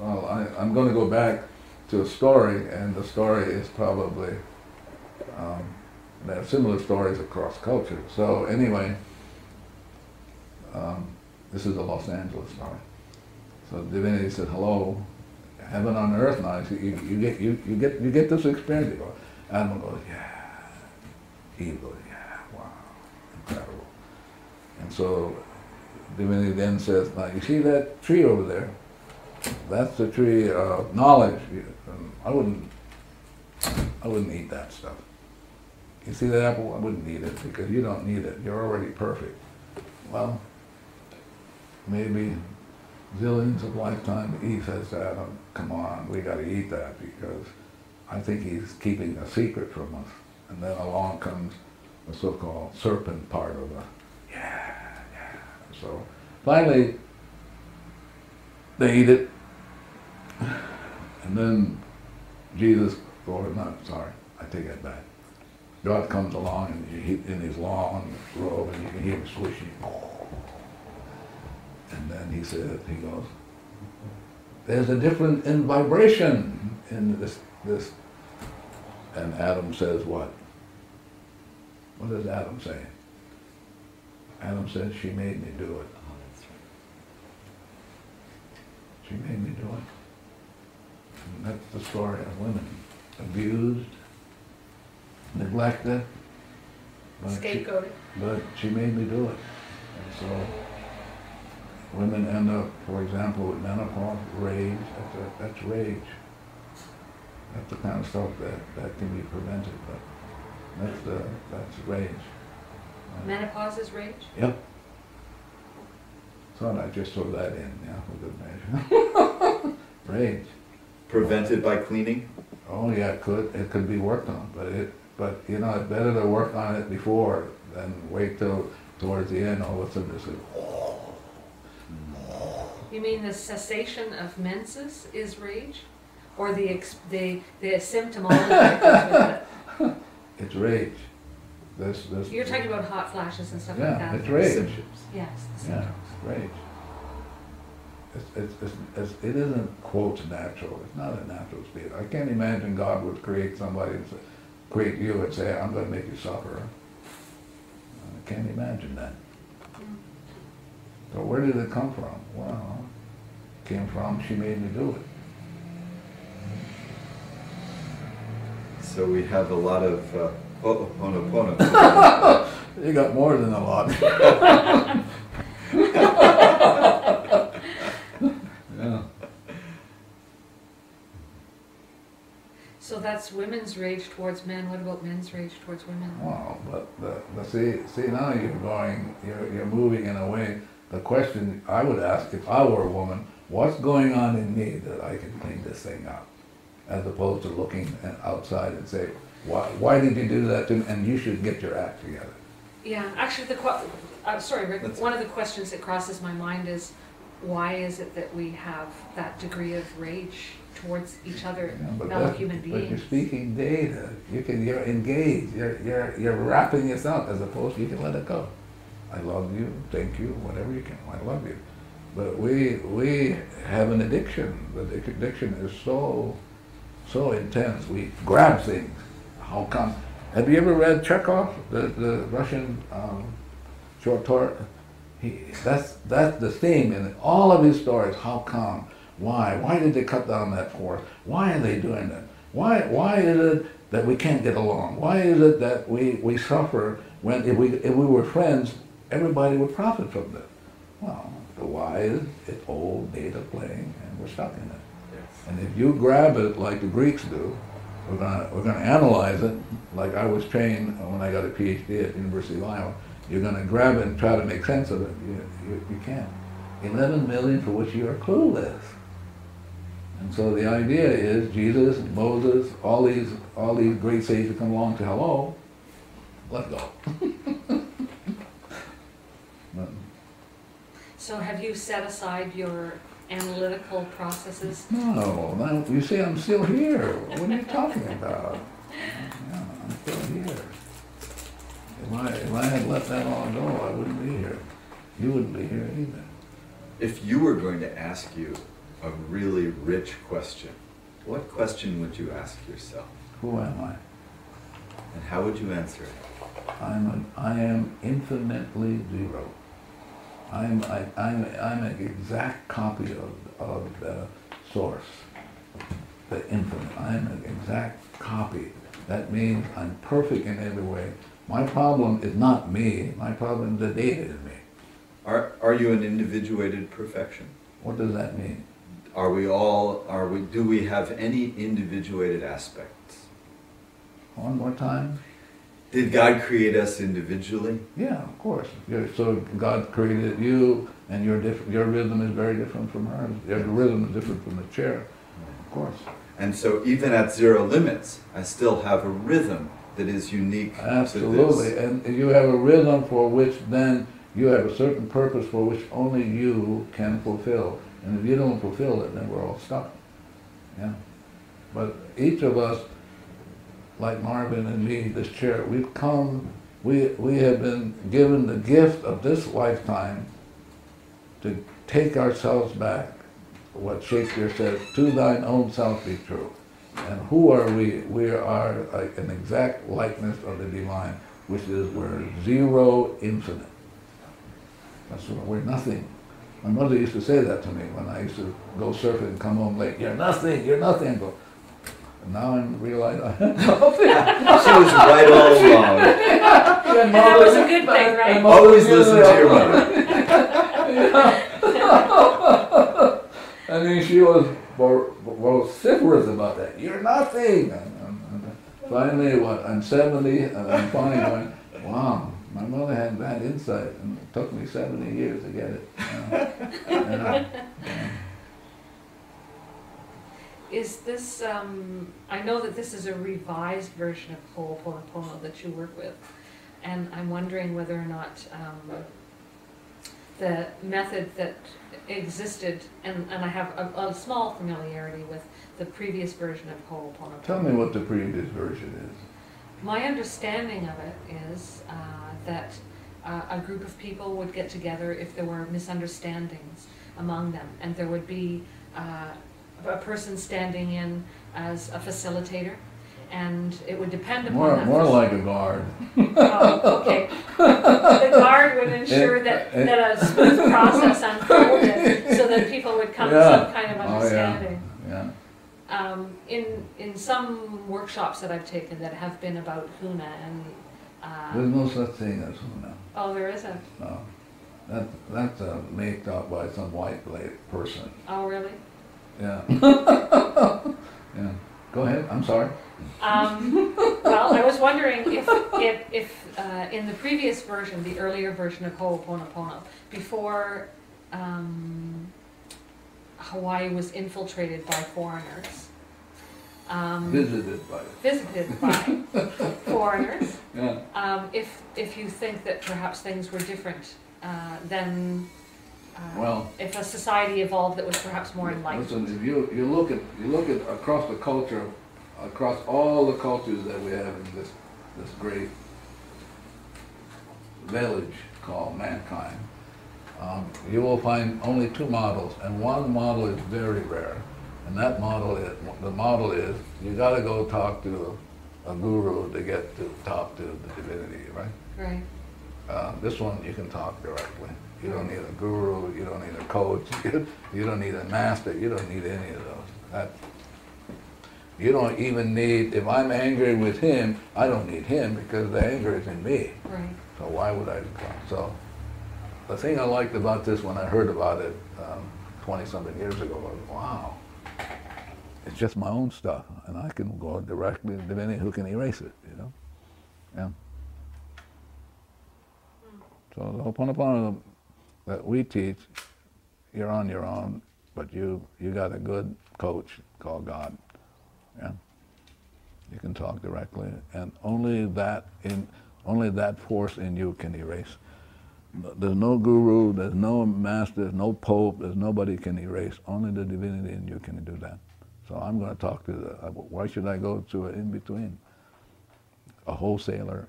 Well, I'm going to go back to a story, and the story is probably, there are similar stories across culture. So anyway, this is a Los Angeles story. So divinity said, hello, heaven on earth now. You get this experience. You go, Adam goes, yeah. Eve goes, yeah, wow, incredible. And so divinity then says, now you see that tree over there? That's the tree of knowledge. I wouldn't eat that stuff. You see that apple? I wouldn't eat it because you don't need it. You're already perfect. Well, maybe zillions of lifetime, Eve says to Adam, come on, we got to eat that because I think he's keeping a secret from us. And then along comes the so-called serpent part of the, yeah. So finally, they eat it. And then Jesus, or not, sorry, I take that back. God comes along in his long robe and you can hear him swishing. And then he said, he goes, there's a difference in vibration in this. And Adam says what? What does Adam say? Adam says, she made me do it. She made me do it. And that's the story of women. Abused, neglected, scapegoated. But she made me do it. And so women end up, for example, with menopause, rage. That's rage. That's the kind of stuff that can be prevented, but that's rage. Menopause is rage? Yep. Thought I'd just throw that in, yeah, for good measure. Rage. Prevented by cleaning? Oh yeah, it could be worked on, but you know, it's better to work on it before than wait till towards the end all of a sudden it's like, You mean the cessation of menses is rage? Or the symptomology that goes with it? It's rage. You're talking about hot flashes and stuff like that. Yeah, it's rage. Symptoms. Yes, the Yeah, symptoms. rage. It isn't, quote, natural. It's not a natural state. I can't imagine God would create somebody and say, create you and say, I'm going to make you suffer. I can't imagine that. So where did it come from? Well, it came from, she made me do it. So we have a lot of Ho'oponopono. You got more than a lot. Yeah. So that's women's rage towards men. What about men's rage towards women? Well, but see now you're moving in a way. The question I would ask if I were a woman, what's going on in me that I can clean this thing up? As opposed to looking outside and say, why did you do that to me? And you should get your act together. Yeah, actually, sorry, Rick. One of the questions that crosses my mind is, why is it that we have that degree of rage towards each other, fellow human beings? But you're speaking data. You're engaged. You're wrapping yourself as opposed to you can let it go. I love you. Thank you. Whatever you can. I love you. But we have an addiction. The addiction is so intense. We grab things. How come? Have you ever read Chekhov, the Russian short story? That's the theme in all of his stories. How come? Why? Why did they cut down that forest? Why are they doing that? Why is it that we can't get along? Why is it that we suffer when if we were friends, everybody would profit from this? Well, the why is it's old data playing, and we're stuck in it. Yes. And if you grab it like the Greeks do, we're gonna analyze it like I was trained when I got a PhD at University of Iowa. You're gonna grab it and try to make sense of it. You can't. 11 million for which you are clueless. And so the idea is Jesus, Moses, all these great sages come along to hello, let's go. So have you set aside your analytical processes? No, you see, I'm still here. What are you talking about? Yeah, I'm still here. If I had let that all go, I wouldn't be here. You wouldn't be here either. If you were going to ask you a really rich question. What question would you ask yourself? Who am I? And how would you answer it? I am infinitely zero. I'm an exact copy of the source, the infinite. I'm an exact copy. That means I'm perfect in every way. My problem is not me. My problem is the data in me. Are you an individuated perfection? What does that mean? Do we have any individuated aspects? One more time? Did God create us individually? Yeah, of course. So God created you, and your rhythm is very different from hers. Your rhythm is different from the chair, of course. And so even at zero limits, I still have a rhythm that is unique Absolutely. to this. And you have a rhythm for which then you have a certain purpose for which only you can fulfill. And if you don't fulfill it, then we're all stuck. Yeah. But each of us, like Marvin and me, this chair, we have been given the gift of this lifetime to take ourselves back. What Shakespeare says, to thine own self be true. And who are we? We are like an exact likeness of the divine, which is we're zero infinite. That's what we're nothing. My mother used to say that to me when I used to go surfing and come home late. You're nothing, you're nothing. I go, and now I realize I'm nothing. She was right all along. And that was a good thing, right? Always listen to your mother. I mean, she was vociferous about that. You're nothing. And finally, I'm 70, and I'm finally going, wow, my mother had that insight, and it took me 70 years to get it. Yeah. Is this, I know that this is a revised version of Ho'oponopono that you work with, and I'm wondering whether or not the method that existed, and I have a small familiarity with the previous version of Ho'oponopono. Tell me what the previous version is. My understanding of it is that a group of people would get together if there were misunderstandings among them, and there would be a person standing in as a facilitator, and it would depend upon that. More like a guard. Oh, okay. The guard would ensure that a smooth process unfolded so that people would come to some kind of understanding. Yeah. In some workshops that I've taken that have been about Huna and There's no such thing as Huna. oh, there isn't. No. That's made up by some white person. Oh, really? Yeah. Yeah. Go ahead. I'm sorry. Well, I was wondering if in the previous version, the earlier version of Ho'oponopono, before Hawaii was infiltrated by foreigners, Visited by foreigners, Yeah. if you think that perhaps things were different then Well, if a society evolved that was perhaps more enlightened. listen, if you look at across the culture, across all the cultures that we have in this great village called mankind, you will find only two models, and one model is very rare, and that model is you got to go talk to a guru to get to talk to the divinity, right? Right. This one you can talk directly. You don't need a guru, you don't need a coach, you don't need a master, you don't need any of those. You don't even need, if I'm angry with him, I don't need him because the anger is in me. Right. So why would I? So the thing I liked about this when I heard about it 20-something years ago was, wow, it's just my own stuff, and I can go directly to divinity who can erase it, you know? Yeah. So the Ho'oponopono that we teach, you're on your own, but you got a good coach called God. Yeah. You can talk directly, and only that force in you can erase. There's no guru, there's no master, there's no pope, there's nobody can erase. Only the divinity in you can do that. So I'm going to talk to why should I go to an in-between? A wholesaler.